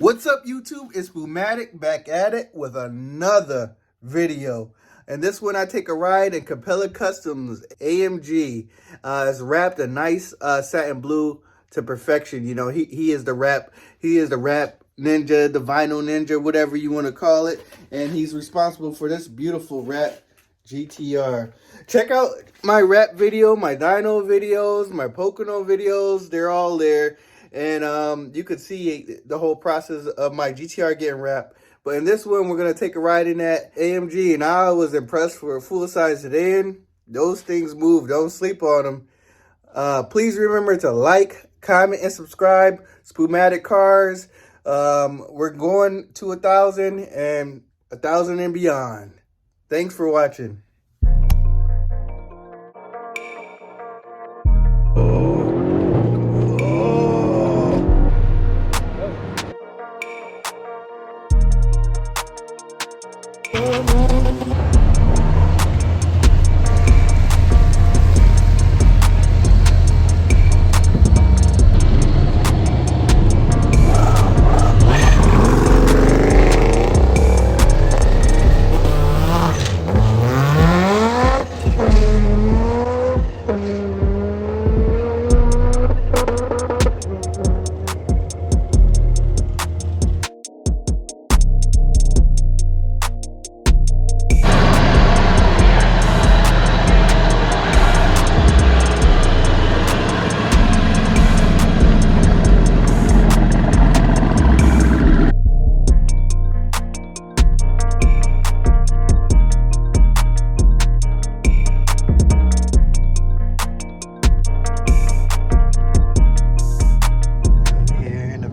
What's up, YouTube? It's Boomatic back at it with another video. And this one I take a ride in Coppola Customs AMG. It's wrapped a nice satin blue to perfection. You know, he is the rap ninja, the vinyl ninja, whatever you want to call it. And he's responsible for this beautiful wrap GTR. Check out my wrap video, my dyno videos, my Pocono videos. They're all there. And you could see the whole process of my GTR getting wrapped. But in this one, we're going to take a ride in that AMG. And I was impressed for a full-size sedan. Those things move. Don't sleep on them. Please remember to like, comment, and subscribe. Spoomatic Cars. We're going to 1,000 and 1,000 and beyond. Thanks for watching.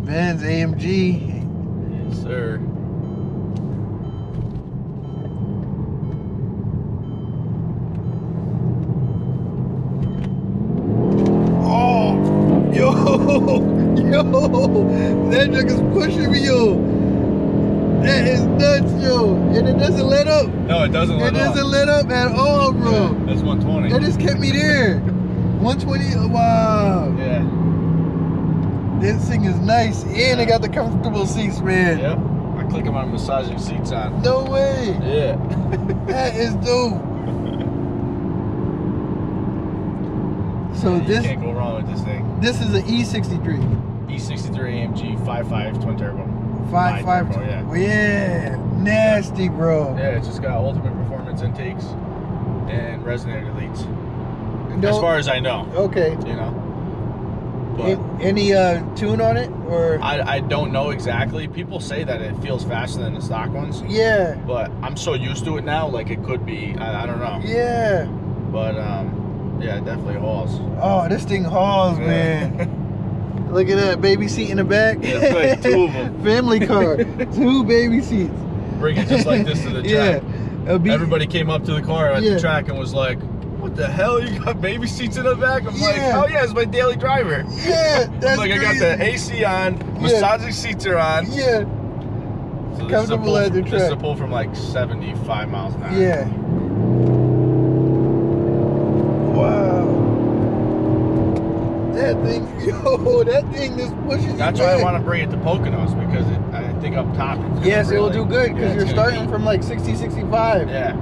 Benz AMG. Yes, sir. Oh, yo, that junk is pushing me, yo. That is nuts, yo. And it doesn't let up. No, it doesn't let up. It doesn't let up at all, bro. Yeah, that's 120. That just kept me there. 120, wow. Yeah. This thing is nice, and I got the comfortable seats, man. Yep. I click them on massaging seats on. No way. Yeah. That is dope. So yeah, this you can't go wrong with this thing. This is an E63. E63 AMG 5.5 twin turbo. 5.5 turbo, yeah. Yeah. Nasty, bro. Yeah, it's just got ultimate performance intakes and resonator deletes. No, as far as I know. Okay. You know. But any tune on it, or I don't know exactly. People say that it feels faster than the stock ones. Yeah. But I'm so used to it now, like it could be. I don't know. Yeah. But yeah, it definitely hauls. Oh, this thing hauls, man. Look at that baby seat in the back. Yeah, it's like two of them. Family car, 2 baby seats. Bring it just like this to the track. Yeah. Everybody came up to the car at the track and was like, "What the hell? You got baby seats in the back?" I'm like, "Oh yeah, it's my daily driver." Yeah, that's like crazy. I got the AC on, massaging seats are on. Yeah. So Comfortable at the track. This is a pull from like 75 miles an hour. Yeah. Wow. That thing, yo, that thing is pushing. That's why I want to bring it to Poconos, because I think up top. Yes, it will do good because you're starting from like 60, 65. Yeah.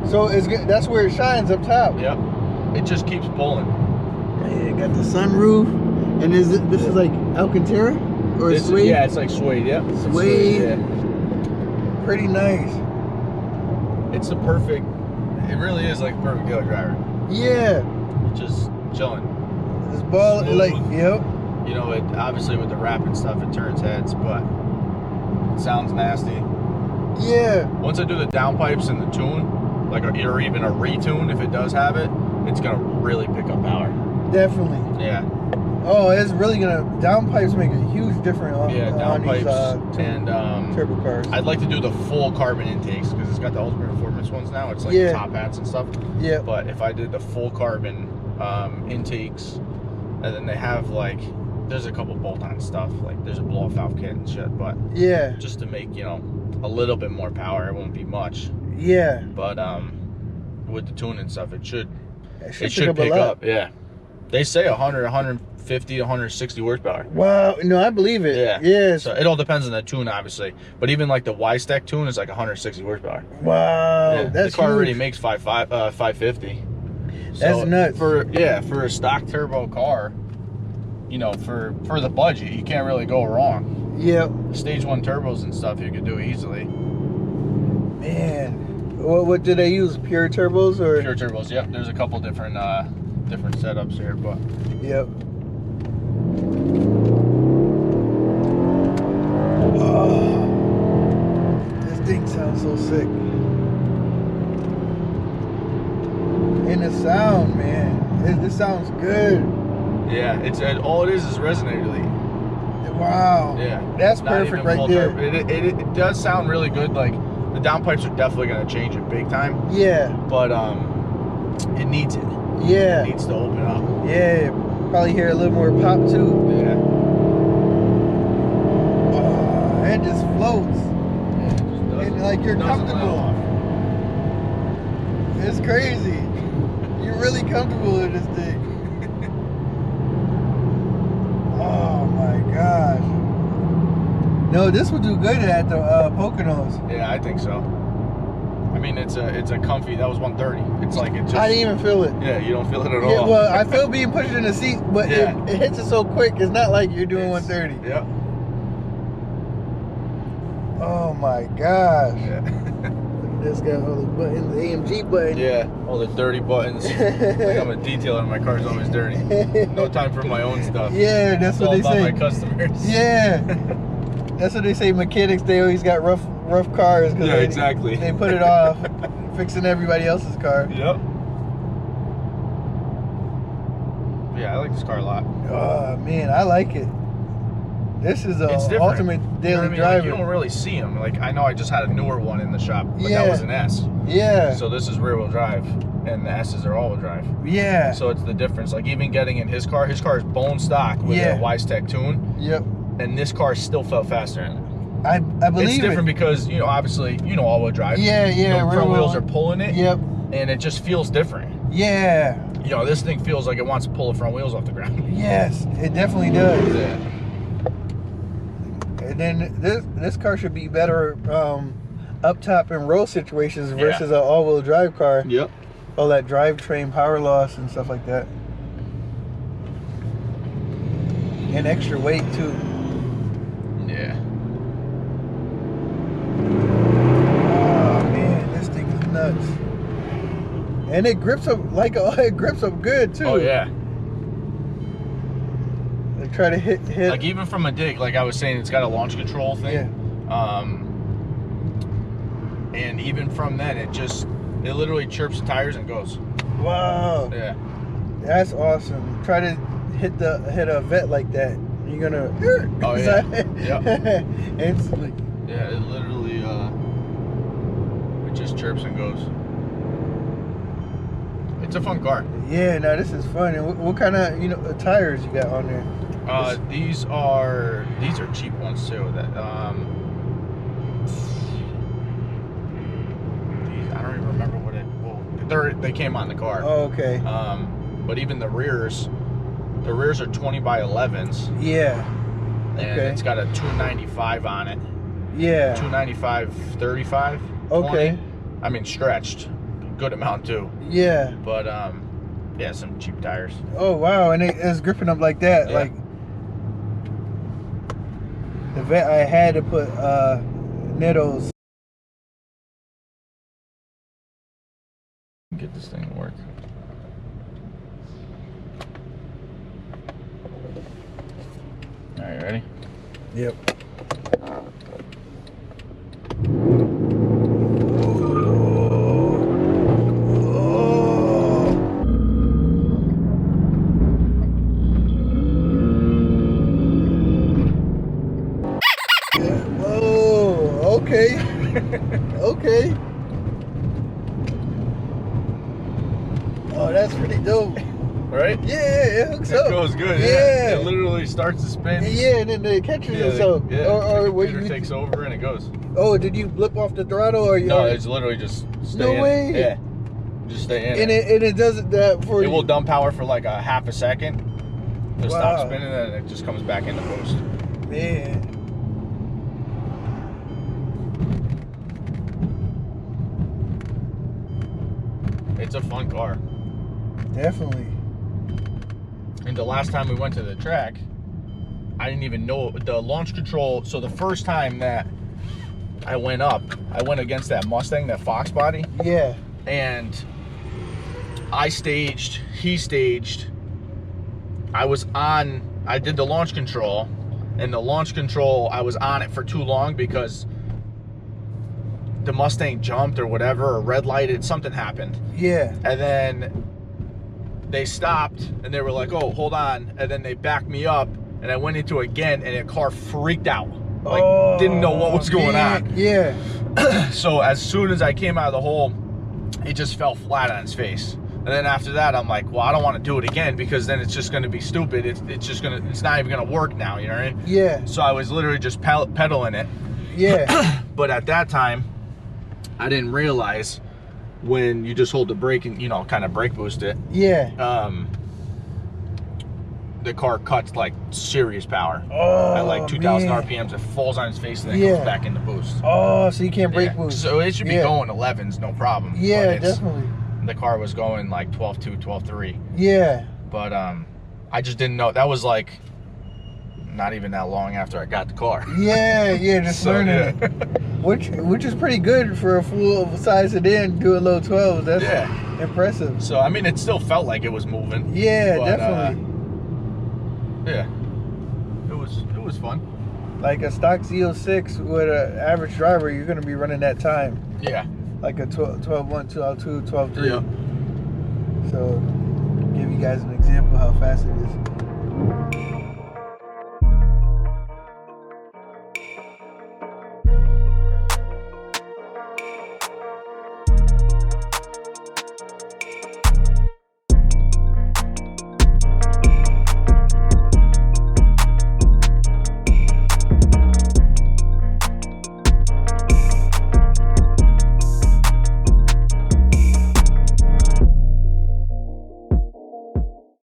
So it's good. That's where it shines up top. Yep. It just keeps pulling. Yeah, got the sunroof, and this is like Alcantara or suede? Yeah, it's like suede. Yep. Suede. Yeah. Pretty nice. It's the perfect. It really is like a perfect daily driver. Yeah. Just chilling. This ball, smooth. like, yep. You know, it obviously with the wrap and stuff, it turns heads, but it sounds nasty. Yeah. Once I do the downpipes and the tune, like or even a retune, if it does have it, it's gonna really pick up power. Definitely. Yeah. Oh, it's really gonna, downpipes make a huge difference on, yeah, downpipes and turbo cars. I'd like to do the full carbon intakes because it's got the ultimate performance ones now. It's like top hats and stuff. Yeah. But if I did the full carbon intakes, and then they have like, there's a couple bolt-on stuff, like there's a blow-off valve kit and shit, but yeah, just to make, you know, a little bit more power. It won't be much. Yeah. But with the tuning and stuff, it should pick up. Yeah. They say 100, 150 to 160 horsepower. Wow, no, I believe it. Yeah. Yes. So it all depends on the tune, obviously. But even like the Y-Stack tune is like 160 horsepower. Wow, Yeah, that's the car huge. already makes 550. That's nuts. For a stock turbo car, you know, for the budget, you can't really go wrong. Yep. Stage 1 turbos and stuff, you could do easily. Man, what do they use? Pure turbos or Pure turbos? Yep. There's a couple different setups here, but yep. Oh, this thing sounds so sick. And the sound, man, this sounds good. yeah, it's all it is resonate really. Wow. Yeah, that's not perfect even right full there. turbo. It does sound really good. Like the downpipes are definitely gonna change it big time. Yeah. But it needs it. Yeah. It needs to open up. Yeah. Probably hear a little more pop too. Yeah. Oh, it just floats. Yeah, it just doesn't, And like you're doesn't let comfortable. off. It's crazy. You're really comfortable with this thing. Oh my gosh. No, this would do good at the Poconos. Yeah, I think so. I mean, it's a comfy. That was 130. It's like it just. I didn't even feel it. Yeah, you don't feel it at Yeah, all. well, I feel being pushed in the seat, but Yeah. it hits it so quick. It's not like you're doing It's- 130. Yep. Oh my gosh. Yeah. This got all the buttons, the AMG button. Yeah. All the dirty buttons. Like I'm a detailer and my car's always dirty. No time for my own stuff. Yeah, that's It's what all they about say. my customers. Yeah. That's what they say. Mechanics, they always got rough cars. 'Cause Yeah, they, exactly. They put it off fixing everybody else's car. Yep. Yeah, I like this car a lot. Oh man, I like it. This is It's a different. ultimate You know daily what I mean? driver. Like, you don't really see them. Like I know I just had a newer one in the shop, but Yeah. that was an S. Yeah. So this is rear-wheel drive, and the S's are all-wheel drive. Yeah. So it's the difference. Like even getting in his car is bone stock with Yeah. a Y-Stack tune, Yep. and this car still felt faster in it. I believe It's different it. because you know obviously you know all-wheel drive. Yeah, yeah. The front rear wheels wheel. are pulling it, Yep. and it just feels different. Yeah. You know this thing feels like it wants to pull the front wheels off the ground. Yes, it definitely does. Yeah. And then this car should be better up top in road situations versus an all-wheel drive car. Yep. All that drivetrain power loss and stuff like that. And extra weight too. Yeah. Oh man, this thing is nuts. And it grips up it grips up good too. Oh yeah. They try to hit. Like even from a dig, like I was saying, it's got a launch control thing. Yeah. And even from that, it literally chirps the tires and goes. Wow. Yeah. That's awesome. Try to hit a vet like that. You're gonna. Oh yeah. Yep. Instantly. Yeah, it literally it just chirps and goes. It's a fun car. Yeah, no, this is fun. And what kind of tires you got on there? These are cheap ones too. That these I don't even remember what it. Well, they came on the car. Oh, okay. But even the rears are 20 by 11s. Yeah. And Okay. it's got a 295 on it. Yeah. 295 35. Okay. 20. I mean stretched, good amount too. Yeah. But yeah, some cheap tires. Oh wow, and it's gripping up like that. Yeah. Like the vet, I had to put Netto's. Get this thing to work. All right, ready? Yep. Whoa, okay. Okay. Oh, that's pretty dope. Right? Yeah, it hooks It up. goes good. Yeah. It literally starts to spin. Yeah, and then it catches itself. Yeah. Or The what computer takes over and it goes. Oh, did you blip off the throttle or you? No, it's literally just stay in. way. Yeah. Just stay in. And it does it that for It you. will dump power for like a half a second, Just stop spinning and it just comes back into post. Man. It's a fun car. Definitely. And the last time we went to the track, I didn't even know the launch control. So the first time that I went up, I went against that Mustang, that Fox body. Yeah. And I staged, he staged. I did the launch control, and the launch control, I was on it for too long because the Mustang jumped or whatever, or red lighted, something happened. Yeah. And then they stopped and they were like, oh, hold on. And then they backed me up and I went into it again and the car freaked out. Like, didn't know what was going on. Yeah. So as soon as I came out of the hole, it just fell flat on its face. And then after that, I'm like, well, I don't want to do it again because then it's just going to be stupid. It's not even going to work now, you know what I mean? Yeah. So I was literally just pedaling it. Yeah. But at that time, I didn't realize when you just hold the brake and, you know, kind of brake boost it. Yeah. The car cuts like serious power. Oh, at like 2,000 man. RPMs, it falls on its face and then comes back into boost. Oh, so you can't brake boost. So it should be going 11s, no problem. Yeah, definitely. The car was going like 12.2, 12.3. Yeah. But I just didn't know. That was like not even that long after I got the car. Yeah, just learning it. Which is pretty good for a full size sedan doing low 12s. That's impressive. So I mean, it still felt like it was moving. Yeah, but, definitely. It was fun. Like a stock Z06 with an average driver, you're gonna be running that time. Yeah. Like a 12.1, 12.2, 12.3. Yeah. So, give you guys an example how fast it is.